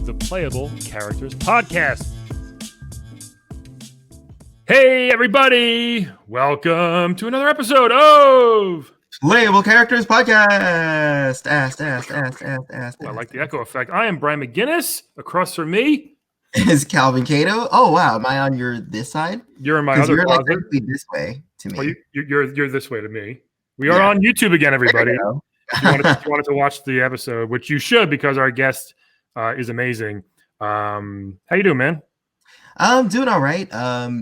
the Playable Characters Podcast. Hey, everybody! Welcome to another episode of Playable Characters Podcast. I like the echo effect. I am Brian McGinnis. Across from me is Calvin Cato. Oh wow, am I on your this side? You're in my other you're closet. Like this way to me. Well, you're this way to me. We are on YouTube again, everybody. If you wanted to watch the episode, which you should, because our guest is amazing. How you doing, man? I'm doing all right.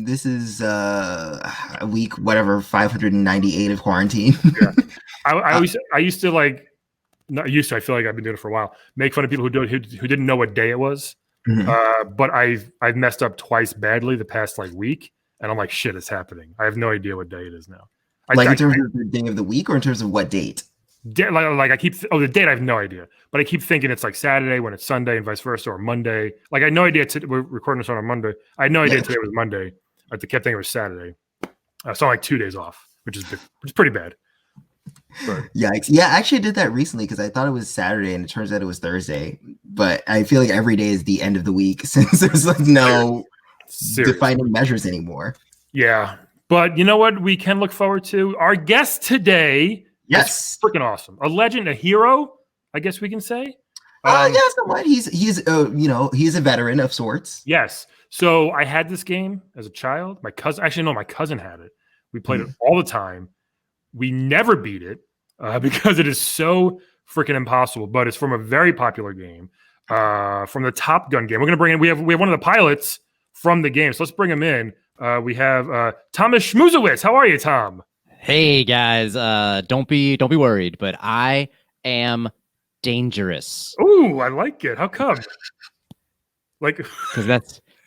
This is a week, whatever, 598 of quarantine. Yeah, I used to like, not used to. I feel like I've been doing it for a while. Make fun of people who didn't know what day it was. Mm-hmm. But I've messed up twice badly the past like week, and I'm like, shit, it's happening. I have no idea what day it is now. In terms of the day of the week, or in terms of what date? Like I keep the date I have no idea, but I keep thinking it's like Saturday when it's Sunday and vice versa, or Monday. Like I had no idea we're recording this on a Monday. I had no idea today was Monday. I kept thinking it was Saturday. So I'm like 2 days off, which is pretty bad. But. Yikes! Yeah, I actually did that recently because I thought it was Saturday and it turns out it was Thursday. But I feel like every day is the end of the week since there's like no defining measures anymore. Yeah, but you know what? We can look forward to our guest today. Yes, freaking awesome! A legend, a hero, I guess we can say. Somewhat. He's a veteran of sorts. Yes. So I had this game as a child. My cousin had it. We played it all the time. We never beat it because it is so freaking impossible. But it's from a very popular game, from the Top Gun game. We're gonna bring in. We have one of the pilots from the game. So let's bring him in. We have Thomas Schmoozewitz. How are you, Tom? Hey guys, don't be worried, but I am dangerous. Ooh, I like it. How come? Like, because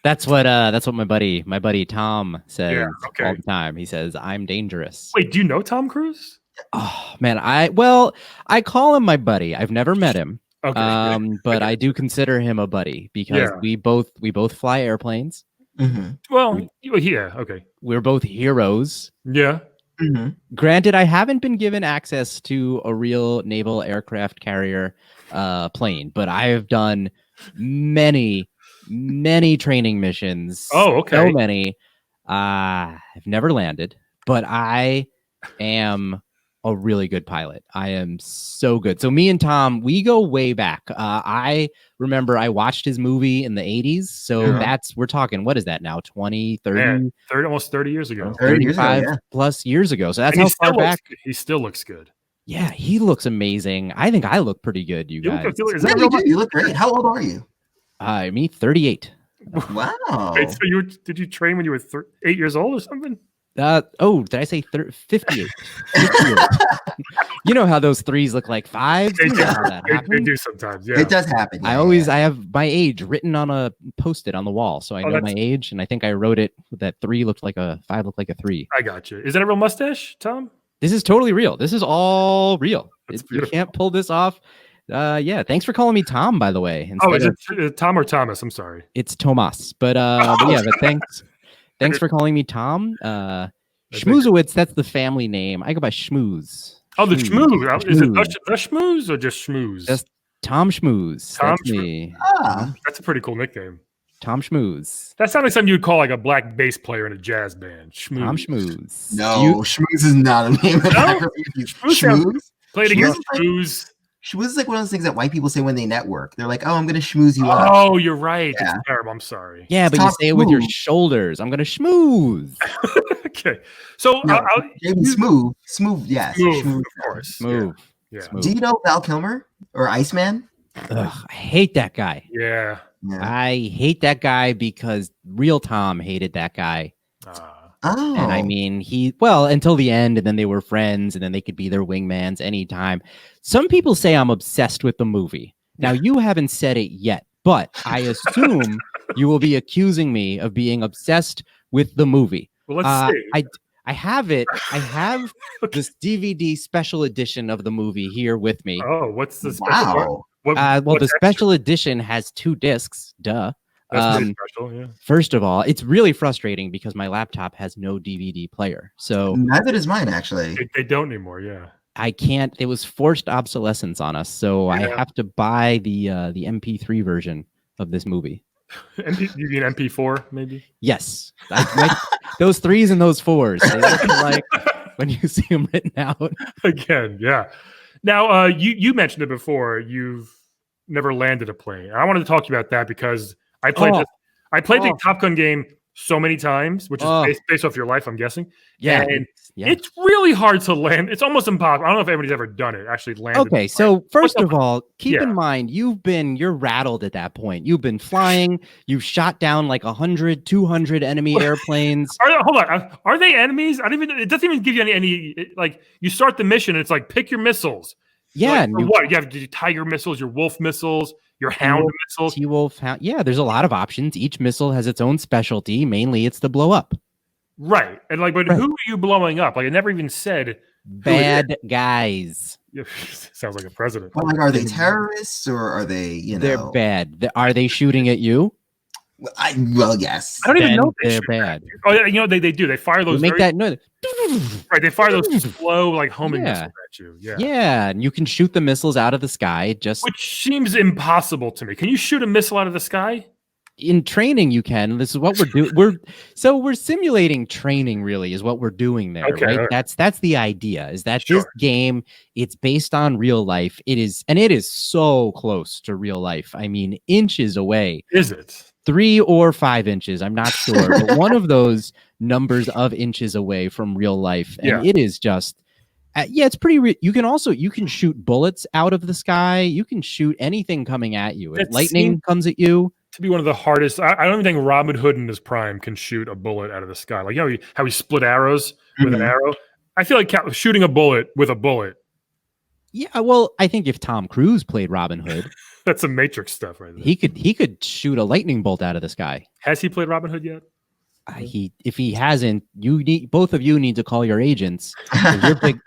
that's what my buddy Tom says all the time. He says I'm dangerous. Wait, do you know Tom Cruise? Oh man, I call him my buddy. I've never met him. Okay. But I do consider him a buddy because we both fly airplanes. Mm-hmm. Well, yeah, okay. We're both heroes. Yeah. Mm-hmm. Granted, I haven't been given access to a real naval aircraft carrier plane, but I have done many training missions. Oh, okay. So many. I've never landed, but I am a really good pilot. I am so good. So me and Tom, we go way back. I remember I watched his movie in the 80s. So we're talking, what is that now? 20, 30? Yeah, almost 30 years ago. 35 plus years ago. So that's how far back. He still looks good. Yeah, he looks amazing. I think I look pretty good, you guys. You look great. How old are you? Me, 38. Wow. Wait, so did you train when you were 8 years old or something? Did I say 58? 58. You know how those threes look like fives? They do sometimes, yeah. It does happen. Yeah, I have my age written on a post-it on the wall, so I know my age, and I think I wrote it that 3 looked like a 5 looked like a 3. I got you. Is that a real mustache, Tom? This is totally real. This is all real. You can't pull this off. Thanks for calling me Tom, by the way. Is it Tom or Thomas? I'm sorry. It's Tomas, but thanks. Thanks for calling me Tom. Schmoozewitz, that's the family name. I go by Schmooze. Oh, the Schmooze. Is it the Schmooze or just Schmooze? That's Tom Schmooze. That's me. That's a pretty cool nickname. Tom Schmooze. That sounds like something you'd call like a black bass player in a jazz band. Schmooze. Tom Schmooze. No, Schmooze is not a name. Schmooze? Play it again. Schmooze. Schmooze is like one of those things that white people say when they network. They're like, "Oh, I'm going to schmooze you up." Oh, you're right. Yeah. It's terrible. I'm sorry. Yeah, but you say it with your shoulders. I'm going to schmooze. Okay. So, smooth. Yes. Smooth, of course. Smooth. Yeah. Smooth. Do you know Val Kilmer or Iceman? Ugh, I hate that guy. Yeah. I hate that guy because real Tom hated that guy. And I mean, until the end, and then they were friends, and then they could be their wingmans anytime. Some people say I'm obsessed with the movie. Now, you haven't said it yet, but I assume you will be accusing me of being obsessed with the movie. Well, let's see. I have it. I have this DVD special edition of the movie here with me. Oh, what's the special? Wow. The special edition has 2 discs. Duh. That's pretty special, yeah. First of all, it's really frustrating because my laptop has no DVD player. So neither does mine, actually. They don't anymore, yeah. I can't. It was forced obsolescence on us, so I have to buy the MP3 version of this movie. You mean MP4 maybe? Yes, those 3s and those 4s. They look like when you see them written out. Again, yeah. Now, you mentioned it before. You've never landed a plane. I wanted to talk to you about that because I played the Top Gun game so many times, which is based off your life, I'm guessing. Yeah. And it's really hard to land. It's almost impossible. I don't know if anybody's ever done it, actually landed. Okay, so first of all, keep in mind, you're rattled at that point. You've been flying. You've shot down like 100, 200 enemy airplanes. Hold on. Are they enemies? It doesn't even give you any like, you start the mission, and it's like, pick your missiles. Yeah. Like, what? You have your Tiger missiles, your Wolf missiles, your Hound missiles. T-Wolf, Hound. Yeah, there's a lot of options. Each missile has its own specialty. Mainly, it's to blow up. Right. And like, but who are you blowing up? Like, it never even said bad guys. Sounds like a president. Well, like, are they terrorists or are they, They're bad. Are they shooting at you? Well, yes. I don't even know they're bad. Oh, yeah, they do. They fire those. Make that noise. Right. They fire those slow, like homing missiles at you. Yeah. Yeah, and you can shoot the missiles out of the sky. Which seems impossible to me. Can you shoot a missile out of the sky? In training, you can. This is what we're doing. We're simulating training. Really, is what we're doing there. Okay, right? That's the idea. Is that this game? It's based on real life. It is so close to real life. I mean, inches away. Is it 3 or 5 inches? I'm not sure, but one of those numbers of inches away from real life, and it is just. It's pretty. You can shoot bullets out of the sky. You can shoot anything coming at you. If lightning comes at you. To be one of the hardest. I don't even think Robin Hood in his prime can shoot a bullet out of the sky. Like, how he split arrows with an arrow. I feel like shooting a bullet with a bullet. Yeah, well, I think if Tom Cruise played Robin Hood, that's some Matrix stuff right there. He could shoot a lightning bolt out of the sky. Has he played Robin Hood yet? If he hasn't, both of you need to call your agents.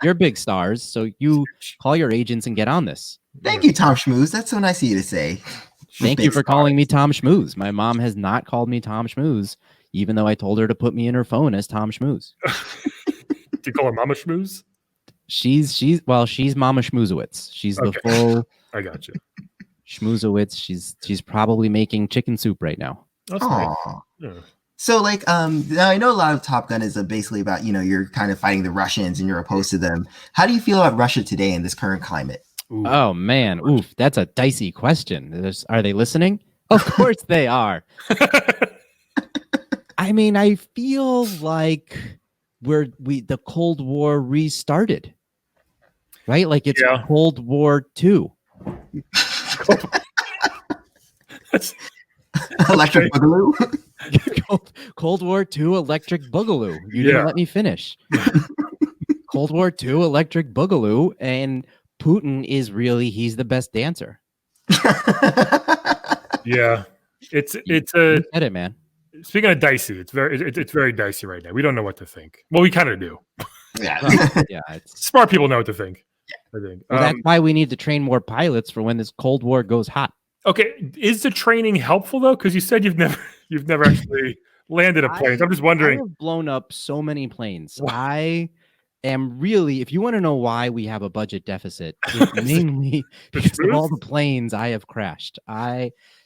You're big stars, so you call your agents and get on this. Thank you, Tom Schmooze. That's so nice of you to say. Thank you for calling me Tom Schmooze. My mom has not called me Tom Schmooze, even though I told her to put me in her phone as Tom Schmooze. Do you call her Mama Schmooze? She's Mama Schmoozowitz. She's the full. I got you. Schmoozowitz. She's probably making chicken soup right now. That's nice. Yeah. So, like, now I know a lot of Top Gun is basically about, you're kind of fighting the Russians and you're opposed to them. How do you feel about Russia today in this current climate? Ooh. Oh man, oof, that's a dicey question. Are they listening? Of course they are. I mean, I feel like the Cold War restarted, right? Like it's Cold War 2. Electric Boogaloo. Cold War 2 Electric Boogaloo. You didn't let me finish. Cold War 2 Electric Boogaloo, and Putin he's the best dancer. Yeah, it's a edit, man. Speaking of dicey, it's very dicey right now. We don't know what to think. Well, we kind of do. Yeah, smart people know what to think. I think that's why we need to train more pilots for when this Cold War goes hot. Okay, is the training helpful though? Because you said you've never actually landed a plane. I'm just wondering. I have blown up so many planes. I am really, if you want to know why we have a budget deficit, it's mainly because of all the planes I have crashed.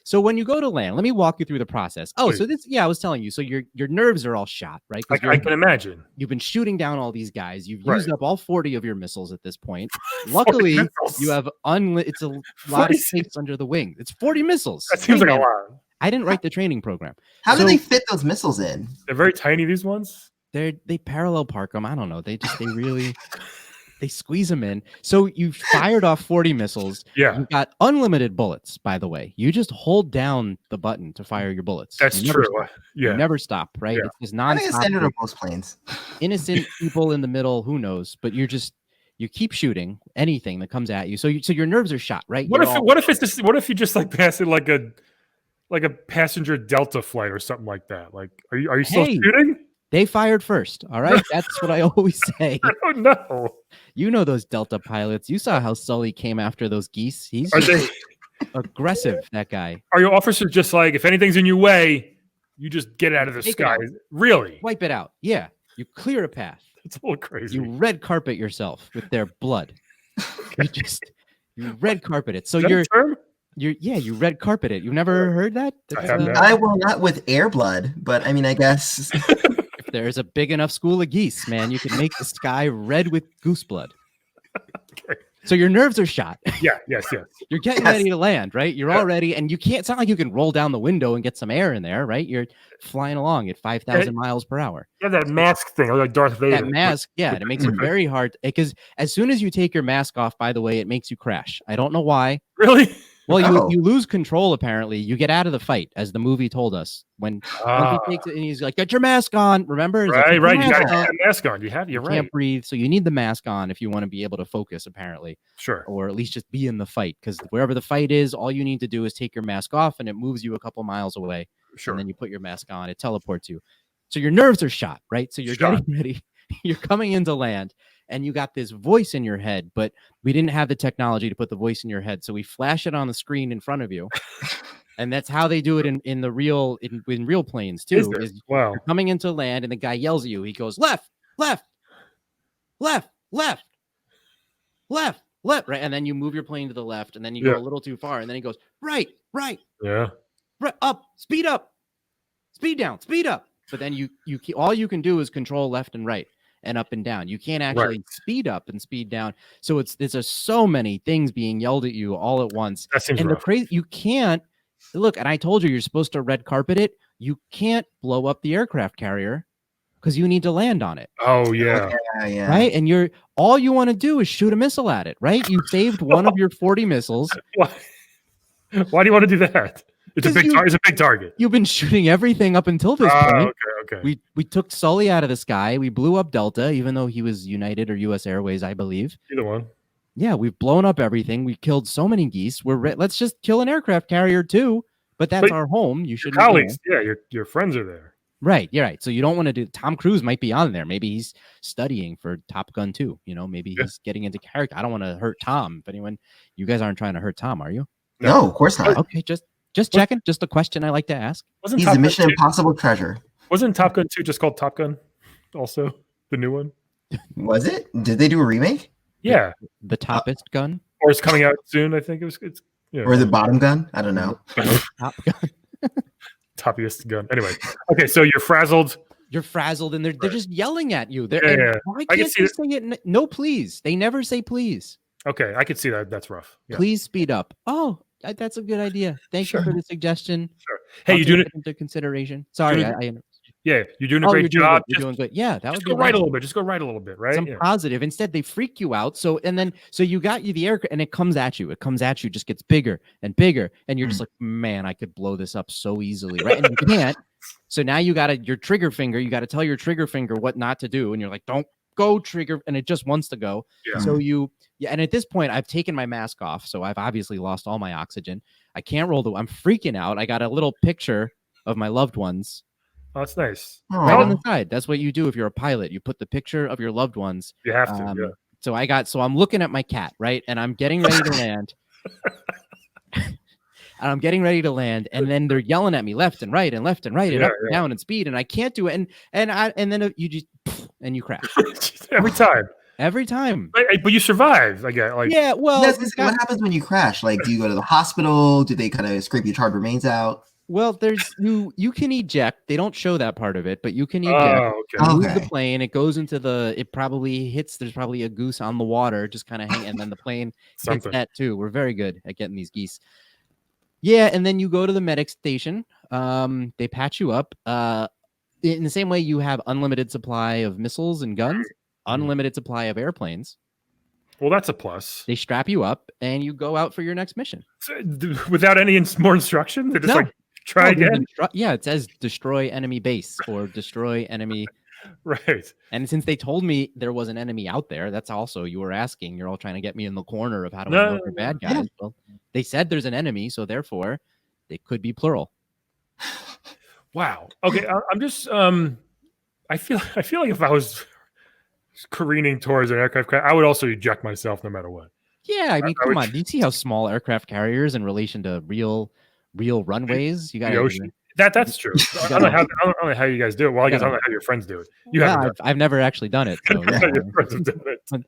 So when you go to land, let me walk you through the process. Oh, so I was telling you. So your nerves are all shot, right? I can imagine. You've been shooting down all these guys. You've used up all 40 of your missiles at this point. Luckily, you have it's a lot of space under the wing. It's 40 missiles. That seems like a lot. I didn't write the training program. How do they fit those missiles in? They're very tiny, these ones. They parallel park them. I don't know. They squeeze them in. So you fired off 40 missiles. Yeah. You got unlimited bullets, by the way. You just hold down the button to fire your bullets. That's true. Yeah. You never stop, right? Yeah. It's just non-stop. I think it's standard on most planes. Innocent people in the middle, who knows? But you keep shooting anything that comes at you. So your nerves are shot, right? What if you just like pass it like a passenger Delta flight or something like that? Like, are you still shooting? They fired first. All right. That's what I always say. I don't know. You know those Delta pilots. You saw how Sully came after those geese. He's aggressive, that guy. Are your officers just like, if anything's in your way, you just get out of the sky? Really? Wipe it out. Yeah. You clear a path. It's a little crazy. You red carpet yourself with their blood. You red carpet it. So Is that a term? You red carpet it. You've never heard that? I will not with air blood, but I mean, I guess if there's a big enough school of geese, man, you can make the sky red with goose blood. Okay. So your nerves are shot. Yeah, yes. You're getting ready to land, right? You're all ready, and you can't. It's not like you can roll down the window and get some air in there, right? You're flying along at 5,000 miles per hour. Yeah, that mask thing, like Darth Vader. That mask, and it makes it very hard because as soon as you take your mask off, by the way, it makes you crash. I don't know why. Really? Well, you lose control. Apparently, you get out of the fight, as the movie told us. When he takes it and he's like, "Get your mask on." Remember? Right. You got to have a mask on. You're right. Can't breathe, so you need the mask on if you want to be able to focus. Apparently, sure, or at least just be in the fight. Because wherever the fight is, all you need to do is take your mask off, and it moves you a couple miles away. Sure. And then you put your mask on. It teleports you. So your nerves are shot, right? So you're getting ready. You're coming into land. And you got this voice in your head, but we didn't have the technology to put the voice in your head. So we flash it on the screen in front of you. And that's how they do it in real planes too. Wow. You're coming into land and the guy yells at you. He goes, left, left, left, left, left, left, right. And then you move your plane to the left and then you go a little too far. And then he goes, right. Yeah. Right, up, speed down, speed up. But then you all you can do is control left and right. And up and down. You can't actually speed up and speed down. So there's so many things being yelled at you all at once. That seems and rough. The crazy, you can't look. And I told you, you're supposed to red carpet it. You can't blow up the aircraft carrier because you need to land on it. Oh yeah. Right. And all you want to do is shoot a missile at it. Right. You saved one of your 40 missiles. Why do you want to do that? It's a big target. You've been shooting everything up until this point. Okay. We took Sully out of the sky. We blew up Delta, even though he was United or U.S. Airways, I believe. Either one. Yeah, we've blown up everything. We killed so many geese. Let's just kill an aircraft carrier too. But that's our home. You shouldn't. Colleagues, your friends are there. Right, you're right. So you don't want to do. Tom Cruise might be on there. Maybe he's studying for Top Gun 2. Maybe he's getting into character. I don't want to hurt Tom. If you guys aren't trying to hurt Tom, are you? No, of course not. Okay, just checking. Just a question I like to ask. He's a Mission Impossible treasure. Wasn't Top Gun 2 just called Top Gun? Also, the new one. Was it? Did they do a remake? Yeah, the toppest gun, or it's coming out soon. I think it's or the bottom gun. I don't know. Top gun, toppiest gun. Anyway, okay, so you're frazzled. You're frazzled, and they're just yelling at you. Why can't they say it? No, please. They never say please. Okay, I could see that. That's rough. Yeah. Please speed up. Oh, that's a good idea. Thank you for the suggestion. Sure. Hey, you're doing it into consideration. Sorry, you're doing a great job. You're doing good. Yeah, that would go right a little bit. Just go right a little bit, right? Some positive. Instead, they freak you out. So you got the aircraft, and it comes at you. It comes at you, just gets bigger and bigger, and you're just like, man, I could blow this up so easily, right? And you can't. So now you got your trigger finger. You got to tell your trigger finger what not to do, and you're like, don't go trigger, and it just wants to go. Yeah. So and at this point, I've taken my mask off, so I've obviously lost all my oxygen. I can't roll I'm freaking out. I got a little picture of my loved ones. Oh, that's nice. Right on the side. That's what you do if you're a pilot. You put the picture of your loved ones. You have to. Yeah. So I'm looking at my cat, right? And I'm getting ready to land. And then they're yelling at me left and right and left and right and up and down and speed, and I can't do it. And then you just and you crash every time. Every time, but you survive. Yeah. Well, what happens when you crash? Like, do you go to the hospital? Do they kind of scrape your charred remains out? Well, there's you can eject. They don't show that part of it, but you can eject. Move the plane. It goes into it probably hits. There's probably a goose on the water, just kind of hanging, and then the plane hits that too. We're very good at getting these geese. Yeah, and then you go to the medic station. They patch you up. In the same way you have unlimited supply of missiles and guns. Unlimited supply of airplanes. Well, that's a plus. They strap you up and you go out for your next mission. So, without any more instruction? They're just try again? It says destroy enemy base or destroy enemy. Right. And since they told me there was an enemy out there, that's also, you were asking, you're all trying to get me in the corner of how do I know they're bad guys. Yeah. Well, they said there's an enemy, so therefore they could be plural. Wow. Okay. I'm just, I feel like if I was careening towards an aircraft carrier, I would also eject myself no matter what. Yeah, I mean, come on. Do you see how small aircraft carriers in relation to real runways? You got the ocean. That's true. I don't know how you guys do it. Well, I guess I don't know how your friends do it. I've never actually done it. So, your friends have done it.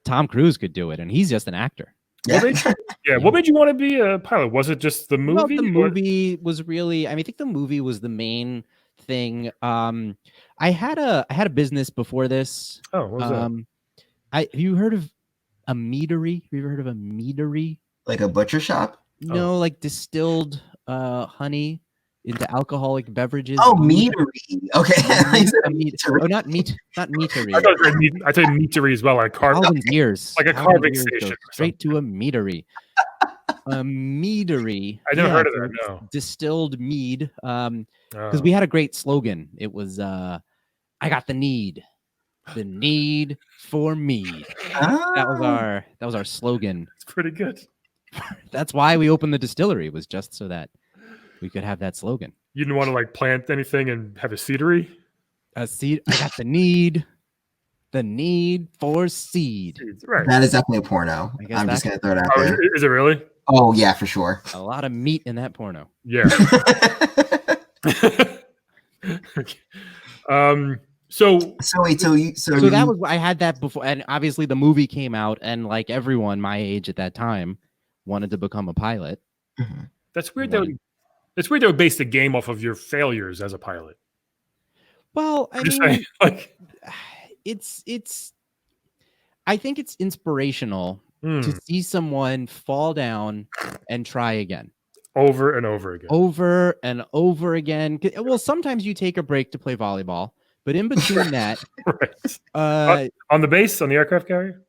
Tom Cruise could do it, and he's just an actor. Yeah. What made you want to be a pilot? Was it just the movie? Well, the movie was really. I think the movie was the main thing. I had a business before this. Oh, what was that? Have you heard of a meadery? Have you ever heard of a meadery? Like a butcher shop? No, like distilled honey into alcoholic beverages. Oh, meadery. Okay. Not meatery. I thought meatery as well, like carving ears, like a carving station. Straight to a meadery. A meadery. I never heard of that. No. Distilled mead. Because we had a great slogan. It was, "I got the need for mead." That was our slogan. It's pretty good. That's why we opened the distillery. Was just so that we could have that slogan. You didn't want to like plant anything and have a seedery? A seed. I got the need for seed. Seeds, right. That is definitely a porno. I'm just gonna throw it out there. Is it really? Oh yeah, for sure. A lot of meat in that porno. Yeah. So that was, I had that before, and obviously the movie came out, and like everyone my age at that time wanted to become a pilot. Mm-hmm. That's weird. It's weird they would base the game off of your failures as a pilot. Well, I mean, like, it's. I think it's inspirational to see someone fall down and try again. Over and over again. Over and over again. Well, sometimes you take a break to play volleyball, but in between that, right. On the base, on the aircraft carrier.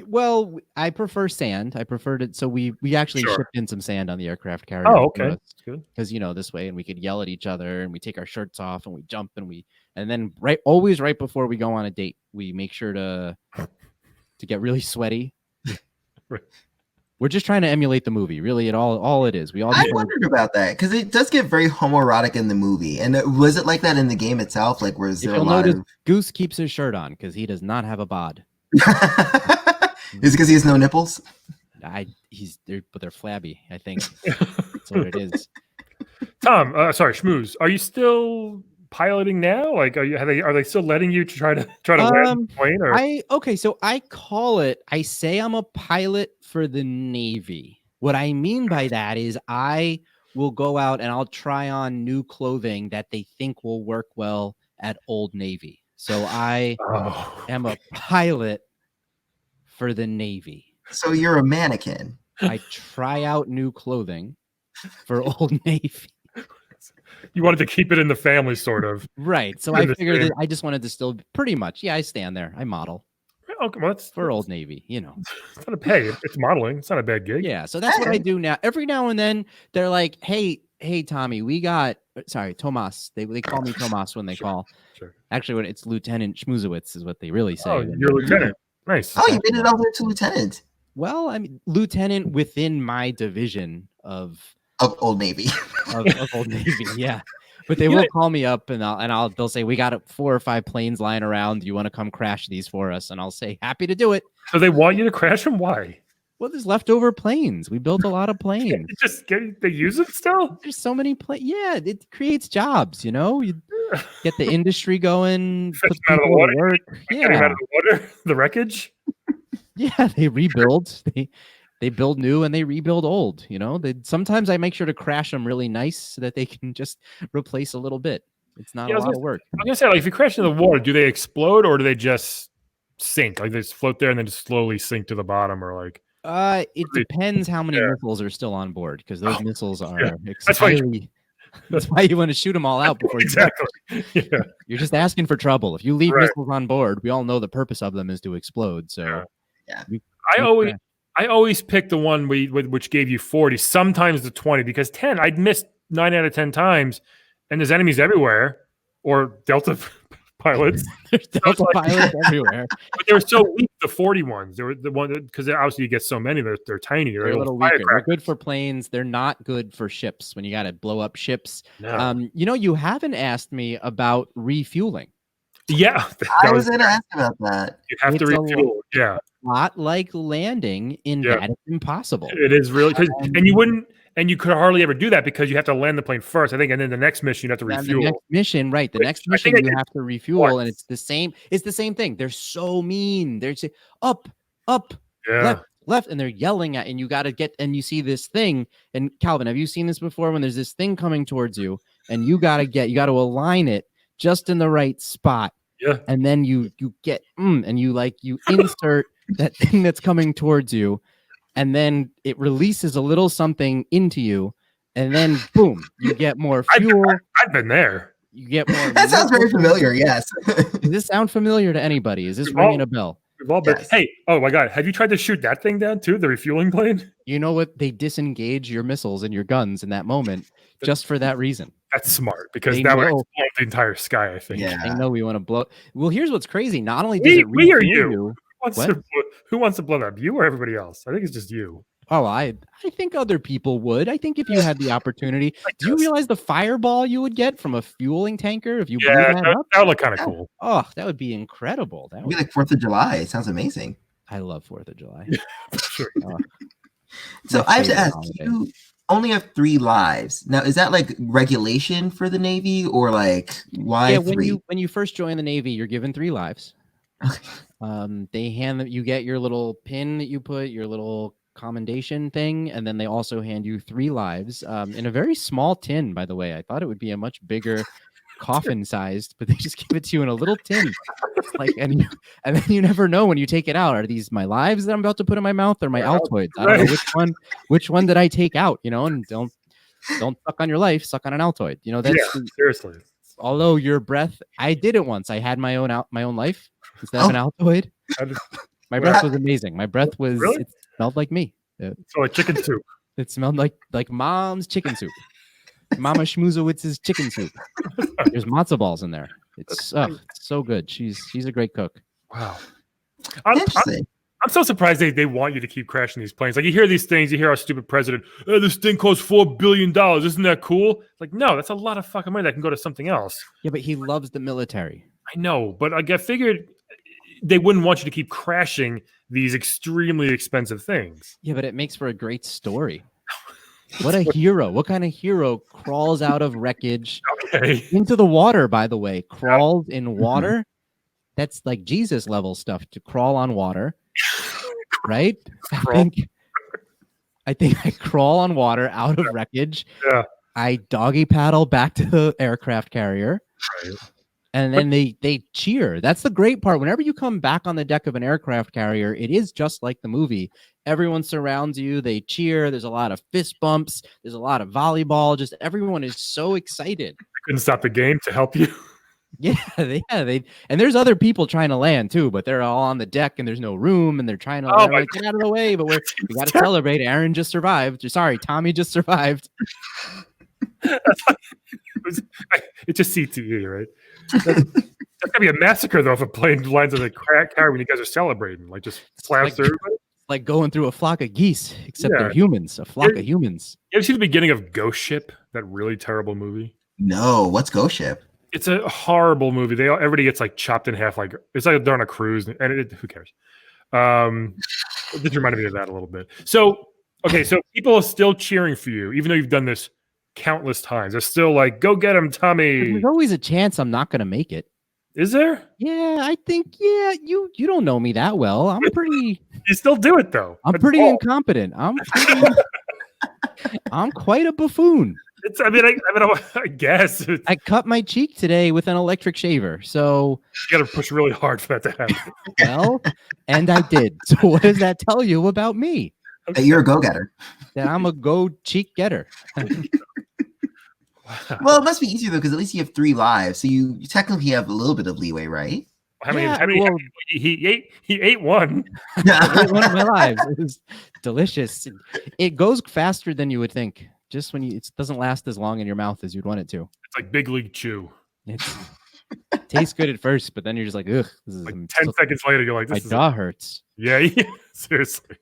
Well, I prefer sand. I preferred it. So we actually shipped in some sand on the aircraft carrier. Oh, okay. That's good. Because this way, and we could yell at each other, and we take our shirts off, and we jump, and then always right before we go on a date, we make sure to get really sweaty. Right. We're just trying to emulate the movie. Really, all it is. I wondered about that because it does get very homoerotic in the movie. And was it like that in the game itself? Like, was there a lot of Goose keeps his shirt on because he does not have a bod. Is it because he has no nipples? But they're flabby. I think that's what it is. Tom, sorry, Schmooze. Are you still piloting now? Like, are they still letting you try to land the plane? Or? So I say I'm a pilot for the Navy. What I mean by that is I will go out and I'll try on new clothing that they think will work well at Old Navy. So I am a pilot for the Navy. So you're a mannequin. I try out new clothing for Old Navy. You wanted to keep it in the family, sort of. Right. So I figured that I just wanted to still pretty much. Yeah, I stand there. I model. Okay, well, for Old Navy, It's not a pay. It's modeling. It's not a bad gig. Yeah. So that's what I do now. Every now and then they're like, hey, Tommy, Tomas. They call me Tomas when they call. Sure. Actually, when it's Lieutenant Schmoozewitz is what they really say. Oh, you're Lieutenant. Nice. Oh, you made it over to Lieutenant. Well, I mean, Lieutenant within my division of Old Navy. of Old Navy, yeah. But they will call me up and they'll say, we got 4 or 5 planes lying around. Do you want to come crash these for us? And I'll say, happy to do it. So they want you to crash them? Why? Well, there's leftover planes. We built a lot of planes. They use it still? There's so many planes. Yeah, it creates jobs, You get the industry going, put people to work. Yeah. Out of the water, the wreckage. Yeah, they rebuild. They build new and they rebuild old. Sometimes I make sure to crash them really nice so that they can just replace a little bit. It's not a lot of work. I'm gonna say, like, if you crash into the water, do they explode or do they just sink? Like they just float there and then just slowly sink to the bottom, or like? It depends how many missiles are still on board because those missiles are. Yeah. That's why you want to shoot them all out before you. Yeah. You're just asking for trouble. If you leave missiles on board, we all know the purpose of them is to explode. So yeah. I always pick the one which gave you 40, sometimes the 20, because 10 I'd missed 9 out of 10 times, and there's enemies everywhere, or Delta pilots. There's Delta pilots everywhere. But they were so weak. The 40 ones, they were the one because obviously you get so many. They're tiny. They're a little weaker. They're good for planes. They're not good for ships when you got to blow up ships. No. You haven't asked me about refueling. Yeah, I was going to ask about that. You have to refuel. Yeah. Not like landing in that it's impossible. It is really, and you could hardly ever do that because you have to land the plane first, I think, and then the next mission you have to refuel. The next mission, right? The next mission you have to refuel, and it's the same. It's the same thing. They're so mean. They're up, left, left, and they're yelling at, and you got to get, and you see this thing. And Calvin, have you seen this before? When there's this thing coming towards you, and you got to align it just in the right spot. Yeah. And then you get, and you insert that thing that's coming towards you, and then it releases a little something into you, and then boom, you get more fuel. I've been there. You get more. That sounds very familiar. Yes. Does this sound familiar to anybody? Is this ringing a bell? We've all been. Yes. Hey, oh my God, have you tried to shoot that thing down too? The refueling plane? You know what? They disengage your missiles and your guns in that moment just for that reason. That's smart, because that would explode the entire sky, I think. Yeah. They know we want to blow. Well, here's what's crazy. Not only does it we or you? you Who wants to blow that up? You or everybody else? I think it's just you. Oh, I think other people would. I think if you had the opportunity. Do you realize the fireball you would get from a fueling tanker if you blew that up? That would look kind of cool. Oh, that would be incredible. That would be like 4th of July. It sounds amazing. I love 4th of July. Yeah, sure. So I have to ask, you only have 3 lives. Now, is that like regulation for the Navy, or like why 3? When you first join the Navy, you're given 3 lives. They hand them, you get your little pin that you put, your little commendation thing, and then they also hand you 3 lives in a very small tin, by the way. I thought it would be a much bigger coffin sized, but they just give it to you in a little tin. And then you never know when you take it out. Are these my lives that I'm about to put in my mouth, or my Altoids? I don't know which one did I take out, and don't suck on your life, suck on an Altoid. That's seriously. Although your breath, I did it once. I had my own life instead of an Altoid. My breath was amazing. My breath was It smelled like me. So like chicken soup. It smelled like mom's chicken soup. Mama Schmoozowitz's chicken soup. There's matzo balls in there. It's so good. She's a great cook. Wow. I'm so surprised they want you to keep crashing these planes. Like, you hear these things, you hear our stupid president, this thing costs $4 billion. Isn't that cool? Like, no, that's a lot of fucking money that can go to something else. Yeah, but he loves the military. I know, but I figured they wouldn't want you to keep crashing these extremely expensive things. Yeah, but it makes for a great story. What a hero. What kind of hero crawls out of wreckage into the water, by the way? Crawls in water? That's like Jesus level stuff, to crawl on water. Right? I think I crawl on water out of wreckage. Yeah. I doggy paddle back to the aircraft carrier. Right. And then they cheer. That's the great part. Whenever you come back on the deck of an aircraft carrier, it is just like the movie. Everyone surrounds you. They cheer. There's a lot of fist bumps. There's a lot of volleyball. Just everyone is so excited. I couldn't stop the game to help you. Yeah, and there's other people trying to land too, but they're all on the deck and there's no room, and they're trying to get out of the way. But we got to celebrate. Aaron just survived. Sorry, Tommy just survived. It's just CTE, right? That's gonna be a massacre though if a plane lands in a carrier when you guys are celebrating. Like, just flaps through. Like going through a flock of geese, except they're humans. A flock of humans. You ever see the beginning of Ghost Ship? That really terrible movie. No, what's Ghost Ship? It's a horrible movie. Everybody gets like chopped in half. Like, it's like they're on a cruise, and who cares? It just reminded me of that a little bit. So people are still cheering for you, even though you've done this countless times. They're still like, "Go get him, Tommy." There's always a chance I'm not going to make it. Is there? Yeah, I think. Yeah, you don't know me that well. I'm pretty. You still do it though. I'm pretty incompetent. I'm quite a buffoon. I guess I cut my cheek today with an electric shaver, so you got to push really hard for that to happen. Well, and I did. So what does that tell you about me? That you're a go-getter. That I'm a cheek getter. Well, it must be easier though, because at least you have 3 lives, so you technically have a little bit of leeway, right? He ate one. I ate one of my lives. It was delicious. It goes faster than you would think. Just when it doesn't last as long in your mouth as you'd want it to. It's like Big League Chew. It tastes good at first, but then you're just like, ugh. This is like 10 seconds later, you're like, my jaw hurts. Yeah, seriously.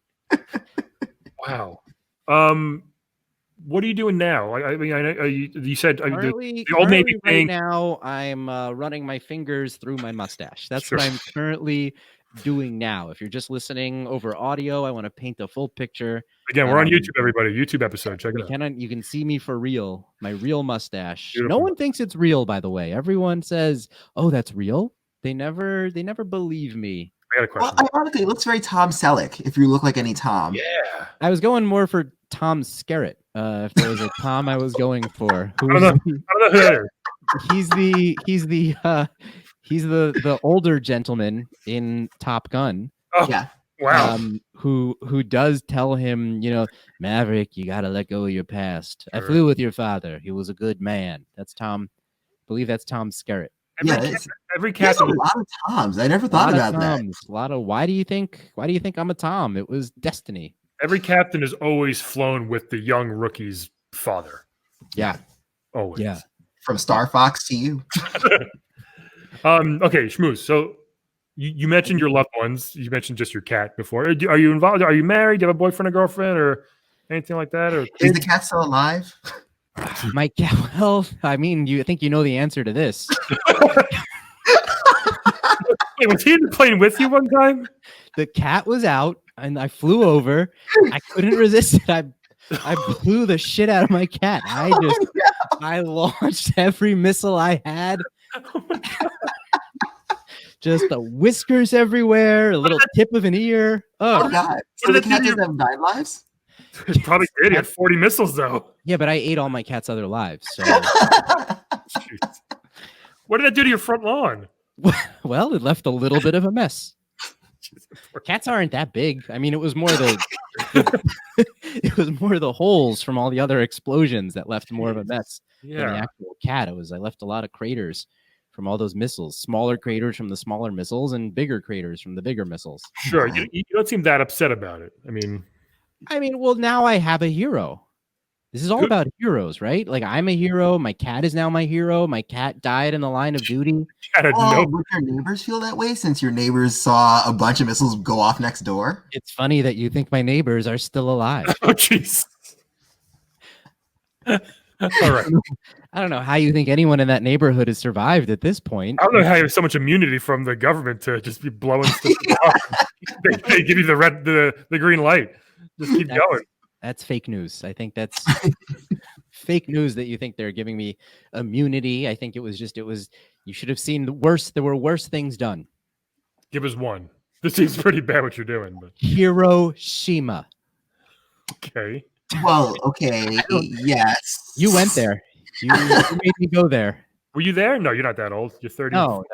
Wow. What are you doing now? I mean, I know you said the Old Navy thing. Right now, I'm running my fingers through my mustache. That's what I'm currently doing now. If you're just listening over audio, I want to paint a full picture. Again, we're on YouTube, everybody. YouTube episode. Check it out. You can see me for real. My real mustache. Beautiful. No one thinks it's real, by the way. Everyone says, "Oh, that's real." They never believe me I got a question. Well, ironically, it looks very Tom Selleck. If you look like any Tom. Yeah. I was going more for Tom Skerritt. If there was a Tom I was going for. I don't know who that is. He's the older gentleman in Top Gun. Oh, Yeah. wow. Who does tell him, Maverick, you got to let go of your past. Sure. I flew with your father. He was a good man. That's Tom. I believe that's Tom Skerritt. Every There's captain. a lot of Toms. I never thought about that. A lot of why do you think I'm a Tom? It was destiny. Every captain is always flown with the young rookie's father. Yeah. Always. Yeah. From Star Fox to you. Okay, Schmooze. So you mentioned your loved ones. You mentioned just your cat before. Are you involved? Are you married? Do you have a boyfriend or girlfriend or anything like that? Or Is the cat still alive? My cat. Well, I mean, I think you know the answer to this. Wait, was he in the plane with you one time? The cat was out, and I flew over. I couldn't resist it. I blew the shit out of my cat. I launched every missile I had. Just the whiskers everywhere, a little tip of an ear. Oh God! So the cat doesn't have 9 lives? He probably did. He had 40 missiles though. Yeah, but I ate all my cat's other lives. So. What did that do to your front lawn? Well, it left a little bit of a mess. Cats aren't that big. I mean, it was more the holes from all the other explosions that left more of a mess than the actual cat. I left a lot of craters from all those missiles, smaller craters from the smaller missiles and bigger craters from the bigger missiles. Sure. You don't seem that upset about it. I mean, well, now I have a hero. This is all about heroes, right? Like, I'm a hero. My cat is now my hero. My cat died in the line of duty. Would your neighbors feel that way since your neighbors saw a bunch of missiles go off next door? It's funny that you think my neighbors are still alive. Oh, jeez. All right. I don't know how you think anyone in that neighborhood has survived at this point. I don't know how you have so much immunity from the government to just be blowing stuff off. They give you the green light. Just keep going. That's fake news. I think that's fake news that you think they're giving me immunity. I think you should have seen there were worse things done. Give us one. This seems pretty bad what you're doing. But Hiroshima. Okay. Well, okay. Yes. You went there. You made me go there. Were you there? No, you're not that old. You're 30. No.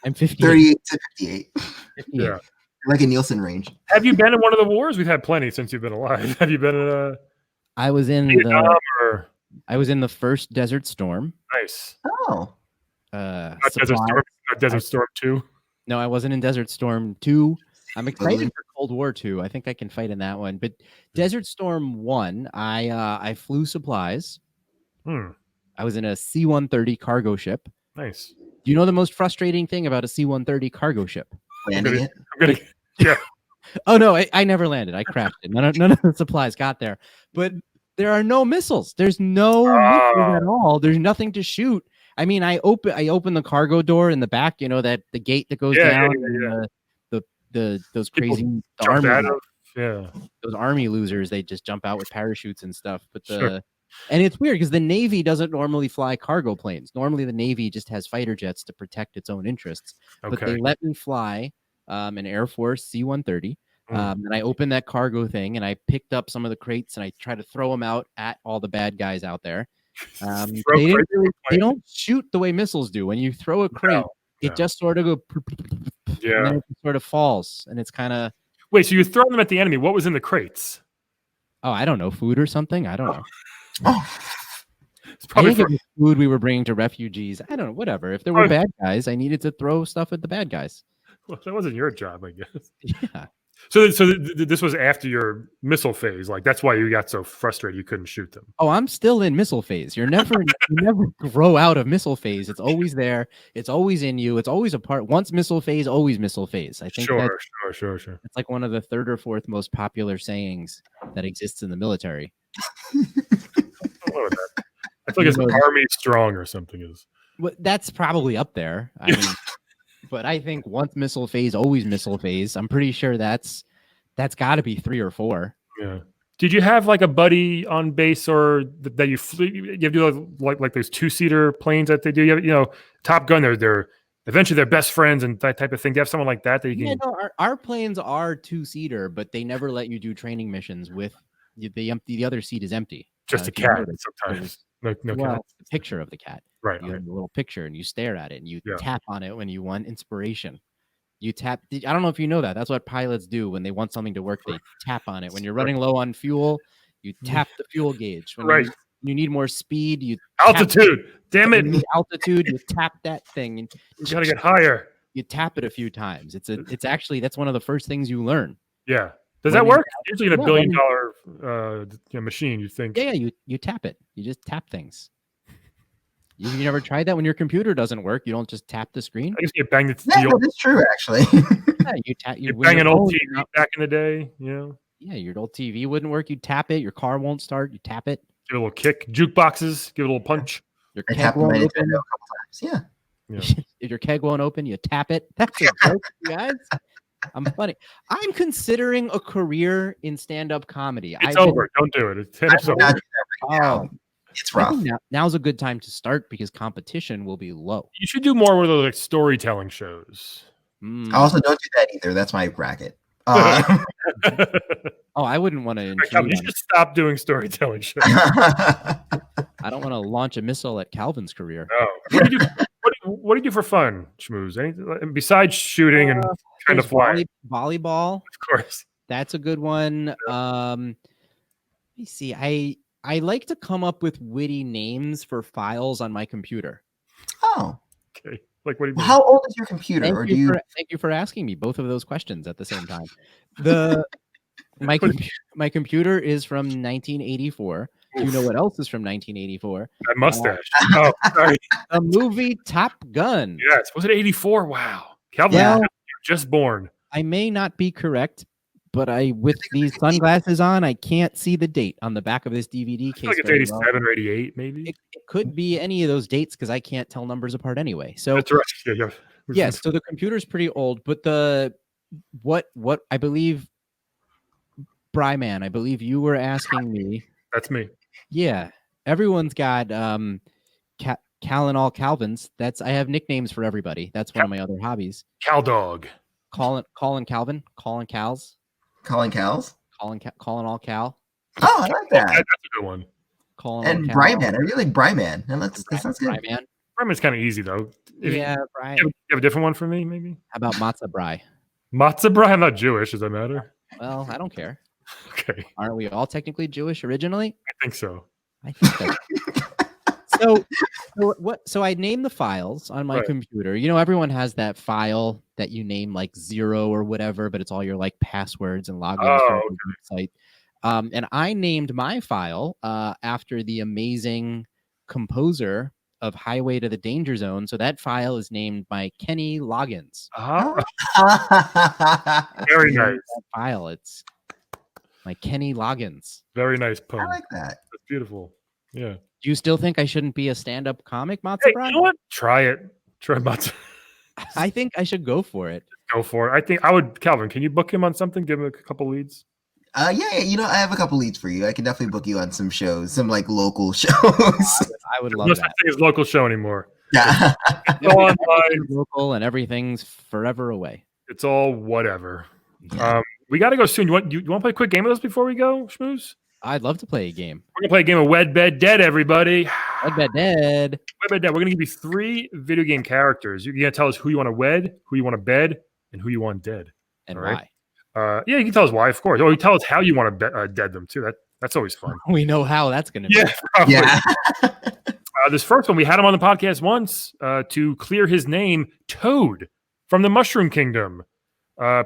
I'm 58. 38 to 58. 58. Yeah. Like a Nielsen range. Have you been in one of the wars? We've had plenty since you've been alive. Have you been in I was in Vietnam I was in the first Desert Storm. Nice. Oh. Not Desert Storm 2. No, I wasn't in Desert Storm 2. I'm excited for Cold War 2. I think I can fight in that one. But Desert Storm 1, I flew supplies. I was in a C-130 cargo ship. Nice. Do you know the most frustrating thing about a C-130 cargo ship? Landing it? Yeah. Oh, no, I never landed. I crashed it. None of the supplies got there. But there are no missiles. There's no missiles at all. There's nothing to shoot. I mean, I open the cargo door in the back, that the gate that goes down. And those crazy those army losers, they just jump out with parachutes and stuff. But and it's weird because the Navy doesn't normally fly cargo planes. Normally the Navy just has fighter jets to protect its own interests. But they let me fly an Air Force C-130. And I opened that cargo thing and I picked up some of the crates and I tried to throw them out at all the bad guys out there. They don't shoot the way missiles do. When you throw a crate, it just sort of goes, and then it sort of falls, and it's kind of. Wait, so you're throwing them at the enemy? What was in the crates? Oh, I don't know, food or something. I don't know. It's probably food we were bringing to refugees. I don't know. Whatever. If there were bad guys, I needed to throw stuff at the bad guys. Well, that wasn't your job, I guess. Yeah. So this was after your missile phase. Like, that's why you got so frustrated you couldn't shoot them. Oh, I'm still in missile phase. You never grow out of missile phase. It's always there. It's always in you. It's always a part. Once missile phase, always missile phase. I think Sure. It's like one of the third or fourth most popular sayings that exists in the military. I feel like it's Army Strong or something. Well, that's probably up there. I mean, but I think once missile phase, always missile phase. I'm pretty sure that's got to be 3 or 4. Yeah. Did you have like a buddy on base or that you flew? You have to do like those 2-seater planes that they do. You know, Top Gun. They're eventually they're best friends and that type of thing. Do you have someone like that you can? Yeah, no, our planes are 2-seater, but they never let you do training missions with the other seat is empty. Just a cat sometimes. No cat. The picture of the cat. Right. You have a little picture and you stare at it and you tap on it when you want inspiration. You tap. I don't know if you know that. That's what pilots do when they want something to work. They tap on it. When you're running low on fuel, you tap the fuel gauge. When you need more speed, you altitude. Damn it! You need altitude. You tap that thing. And you gotta get higher. You tap it a few times. It's actually that's one of the first things you learn. Yeah. Does that work? Usually in a $1 billion machine, you think. Yeah. You tap it. You just tap things. You never tried that when your computer doesn't work? You don't just tap the screen? I guess you bang the Yeah, that's true, actually. Yeah, you tap. You bang an old TV back in the day, Yeah, your old TV wouldn't work. You tap it. Your car won't start. You tap it. Give it a little kick. Jukeboxes. Give it a little punch. Your keg won't open. A couple times. Yeah. If your keg won't open, you tap it. That's a joke, you guys. I'm funny. I'm considering a career in stand-up comedy. It's over. Don't do it. It's over. Oh. It's rough. Now's a good time to start because competition will be low. You should do more with those storytelling shows. I also don't do that either. That's my bracket. I wouldn't want to. You should stop doing storytelling shows. I don't want to launch a missile at Calvin's career. No. What do you do for fun, Schmooze? Anything besides shooting and kind of flying? Volleyball, of course. That's a good one. Let me see. I like to come up with witty names for files on my computer. Oh, okay. Like, what do you mean? How old is your computer? Thank you for asking me both of those questions at the same time. My computer is from 1984. Do you know what else is from 1984? That mustache. Oh, sorry. A movie Top Gun. Yes. Was it 84? Wow. Calvin, you're just born. I may not be correct, but with these sunglasses on, I can't see the date on the back of this DVD case. Like it's 87 or 88, maybe. It could be any of those dates because I can't tell numbers apart anyway. So that's right. Yeah. Yes. So the computer's pretty old, but what I believe, Bryman, I believe you were asking me. That's me. Yeah. Everyone's got Cal and all Calvins. I have nicknames for everybody. That's one of my other hobbies. Cal Dog. Colin Calvin. Colin Cals. Colin Cals? Colin all Cal. Oh, I like that. That's a good one. Colin and Bryman. I really like Bryman. And that sounds good. Bryman's kind of easy, though. Brian. You have a different one for me, maybe? How about Matzah Bry? Matzah Bry? I'm not Jewish. Does that matter? Well, I don't care. Okay. Aren't we all technically Jewish originally? I think so. I think so I name the files on my computer. Everyone has that file that you name like 0 or whatever, but it's all your like passwords and logins for the website. And I named my file after the amazing composer of Highway to the Danger Zone. So that file is named by Kenny Loggins. Very nice. That file. It's my Kenny Loggins. Very nice poem. I like that. That's beautiful. Yeah. Do you still think I shouldn't be a stand-up comic, Matzah? Hey, you know what? Try it. Try Matzah. I think I should go for it. Go for it. I think I would. Calvin, can you book him on something? Give him a couple leads. Yeah. I have a couple leads for you. I can definitely book you on some shows, some like local shows. I would love that. Nothing is local show anymore. Yeah. It's all online. Local and everything's forever away. It's all whatever. Yeah. We got to go soon. You want to play a quick game with us before we go, Schmooze? I'd love to play a game. We're going to play a game of Wed, Bed, Dead, everybody. Wed, Bed, Dead. Wed, Bed, Dead. We're going to give you 3 video game characters. You're going to tell us who you want to wed, who you want to bed, and who you want dead. And why. Yeah, you can tell us why, of course. Or you tell us how you want to dead them, too. That's always fun. We know how that's going to be. Yeah, probably. Yeah. This first one, we had him on the podcast once to clear his name, Toad from the Mushroom Kingdom.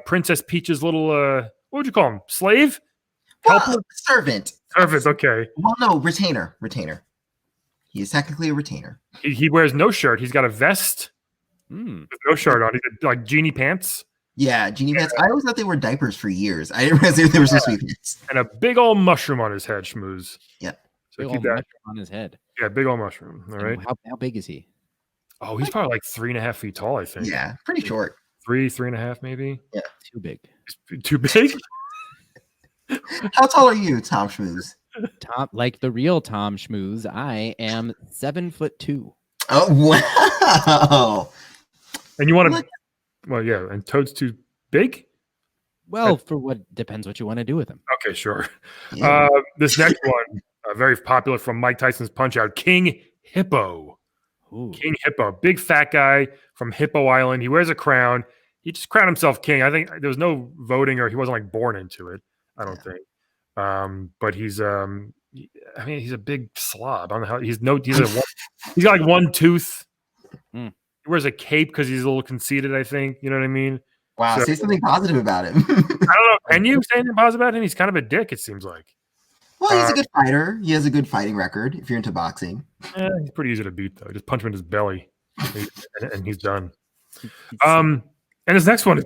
Princess Peach's little, what would you call him? Slave? Well, servant. Servant, okay. Well, no, retainer. He is technically a retainer. He wears no shirt. He's got a vest with no shirt on. He's got, like genie pants. Yeah, genie pants. I always thought they were diapers for years. I didn't realize they were supposed to be pants. And a big old mushroom on his head, Schmooze. Yep. So big old mushroom on his head. Yeah, big old mushroom. All right. How big is he? Oh, he's probably like 3.5 feet tall, I think. Yeah, pretty short. 3.5 maybe. Yeah. Too big. Too big? How tall are you, Tom Schmooze? Tom, like the real Tom Schmooze, I am 7'2". Oh wow! And you want to, well, yeah, and Toad's too big? Well, for what depends what you want to do with him. Okay, sure. Yeah. This next one, very popular from Mike Tyson's Punch-Out, King Hippo. Ooh. King Hippo, big fat guy from Hippo Island. He wears a crown. He just crowned himself king. I think there was no voting, or he wasn't like born into it. I don't think. But he's I mean, he's a big slob. I don't know how he's got like one tooth. He wears a cape because he's a little conceited, I think. You know what I mean? Wow, say something positive about him. I don't know. Can you say anything positive about him? He's kind of a dick, it seems like. Well, he's a good fighter. He has a good fighting record if you're into boxing. He's pretty easy to beat, though. Just punch him in his belly, and he's done. And this next one is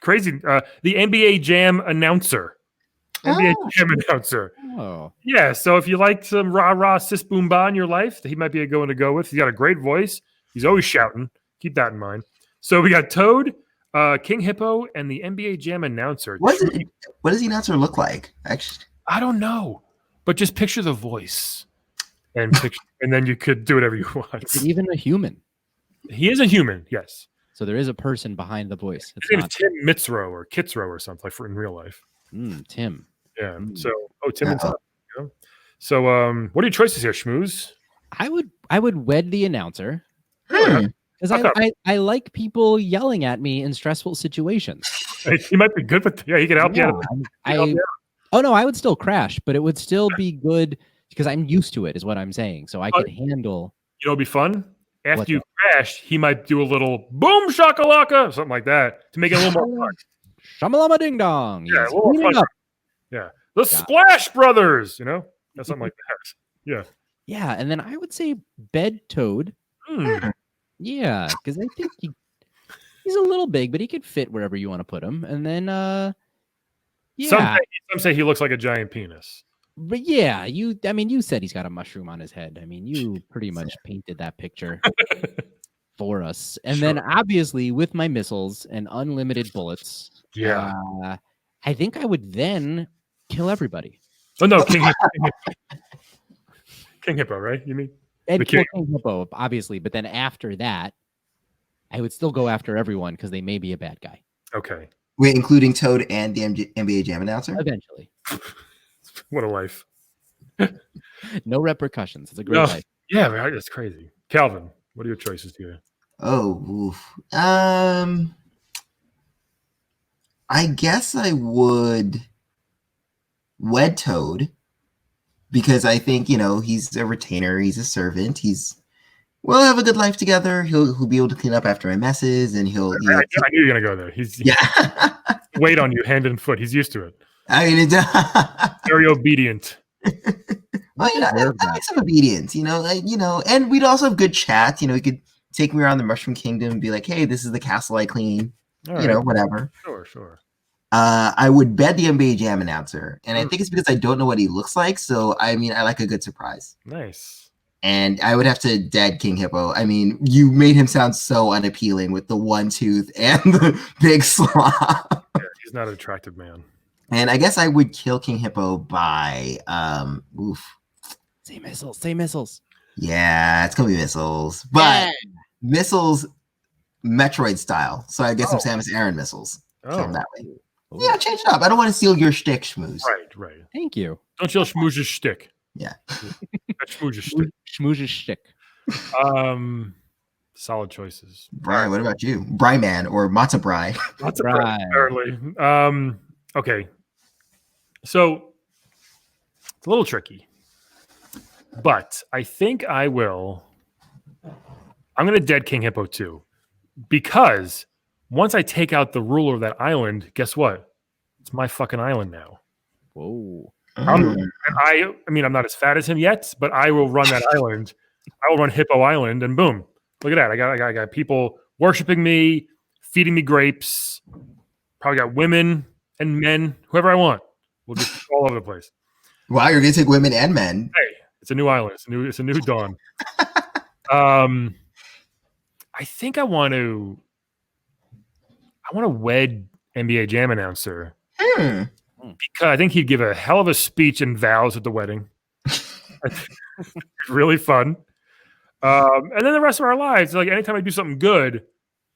crazy. The NBA Jam announcer. NBA Jam announcer. Oh. Yeah, so if you like some rah-rah sis boom ba in your life, he might be a good one to go with. He's got a great voice. He's always shouting. Keep that in mind. So we got Toad, King Hippo, and the NBA Jam announcer. What does the announcer look like? Actually, I don't know, but just picture the voice, and then you could do whatever you want. Is he even a human? He is a human, yes. So there is a person behind the voice. His name is Tim Mitzrow or Kitzrow or something like in real life. Tim. Yeah. So, Tim and Tom. You know? So, what are your choices here, Schmooze? I would wed the announcer because I like people yelling at me in stressful situations. He might be good, but he can help you out. Oh no, I would still crash, but it would still be good because I'm used to it, is what I'm saying. So I could handle. You know, it'd be fun. After you crash, he might do a little boom shakalaka, something like that, to make it a little more fun. Shamalama ding dong. Yeah, a little fun. Yeah, the Splash Brothers. You know, that's something like that. Yeah. Yeah, and then I would say bed Toad. Yeah, because I think he's a little big, but he could fit wherever you want to put him. And then, some say he looks like a giant penis. But yeah, you said he's got a mushroom on his head. I mean, you pretty much painted that picture for us. And then obviously with my missiles and unlimited bullets, I think I would then kill everybody. Oh no, King Hippo, right? You mean? And King Hippo, obviously, but then after that, I would still go after everyone because they may be a bad guy. Okay. Wait, including Toad and the NBA Jam announcer? Eventually. What a life. No repercussions. It's a great life. Yeah, right. That's crazy. Calvin, what are your choices here? I guess I would wed Toad because I think, he's a retainer. He's a servant. We'll have a good life together. He'll be able to clean up after my messes, and he'll. I knew you were gonna go there. He's weight on you, hand and foot. He's used to it. I mean, very obedient. Well, I like some obedience, and we'd also have good chat. He could take me around the Mushroom Kingdom and be like, "Hey, this is the castle I clean." Whatever. Sure. I would bed the NBA Jam announcer, and I think it's because I don't know what he looks like. So, I like a good surprise. Nice. And I would have to dead King Hippo. I mean, you made him sound so unappealing with the one tooth and the big slob. Yeah, he's not an attractive man. And I guess I would kill King Hippo by Say missiles. Yeah, it's gonna be missiles. But missiles Metroid style. So I guess some Samus Aran missiles. Kill him that way. Ooh. Yeah, change it up. I don't want to steal your shtick, Schmooze. Right. Thank you. Don't steal Schmooze's shtick. Yeah. That's Schmooze's shtick. Schmooze's shtick. Solid choices. Brian, what about you? Bryman or Matza Bry? Matza Bry, apparently. Okay. So it's a little tricky. But I think I'm going to dead King Hippo too. Because once I take out the ruler of that island, guess what? It's my fucking island now. Whoa. I'm not as fat as him yet, but I will run that island. I will run Hippo Island, and boom. Look at that. I got people worshiping me, feeding me grapes. Probably got women and men, whoever I want. We'll just all over the place. Wow, you're going to take women and men. Hey, it's a new island. It's a new dawn. I think I want to wed NBA Jam announcer because I think he'd give a hell of a speech and vows at the wedding. Really fun. And then the rest of our lives, like anytime I do something good,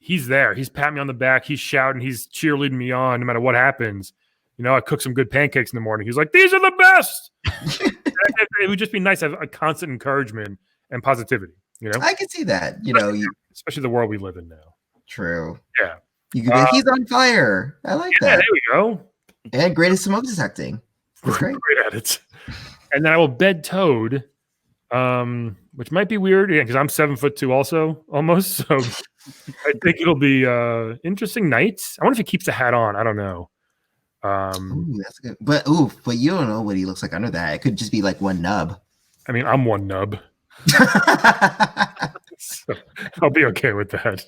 he's there. He's patting me on the back. He's shouting. He's cheerleading me on no matter what happens. I cook some good pancakes in the morning. He's like, these are the best. It would just be nice to have a constant encouragement and positivity. I can see that. Especially the world we live in now. True. Yeah. You can be like, he's on fire. I like that. There we go. And great at smoke detecting. That's great. Great at it. And then I will bed Toad, which might be weird, because I'm 7'2" also, almost. So I think it'll be interesting nights. I wonder if he keeps the hat on. I don't know. That's good. But you don't know what he looks like under that. It could just be like one nub. I mean, I'm one nub. So I'll be okay with that.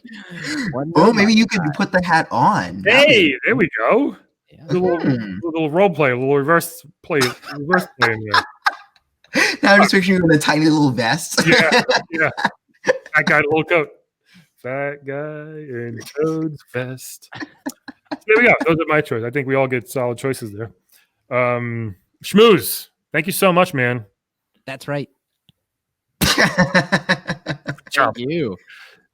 Maybe you could put the hat on. Hey, there we go. Yeah. A little role play, a little reverse play in there. Now I'm just picturing you in a tiny little vest. Yeah. That guy in a little coat. Fat guy in Toad's vest. So there we go. Those are my choices. I think we all get solid choices there. Schmooze, thank you so much, man. That's right. Thank you.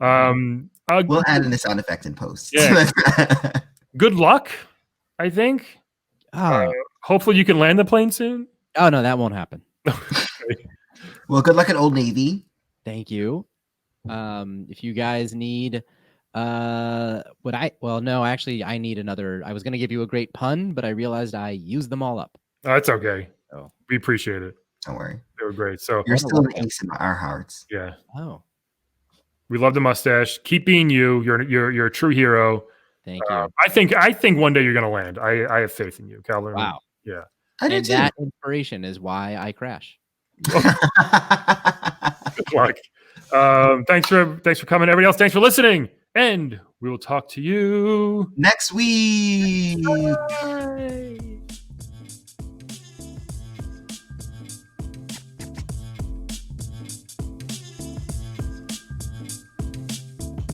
We'll add in the sound effect in post. Yeah. Good luck, I think. Hopefully you can land the plane soon. Oh, no, that won't happen. Okay. Well, good luck at Old Navy. Thank you. If you guys need I need another. I was going to give you a great pun, but I realized I used them all up. Oh, that's okay. Oh. We appreciate it. Don't worry. They were great. So you're still an ace in our hearts. Yeah. Oh. We love the mustache. Keep being you. You're a true hero. Thank you. I think one day you're going to land. I have faith in you, Calvin. Wow. Yeah. And that inspiration is why I crash. Good luck. Thanks for coming, everybody else. Thanks for listening, and we will talk to you next week. Bye.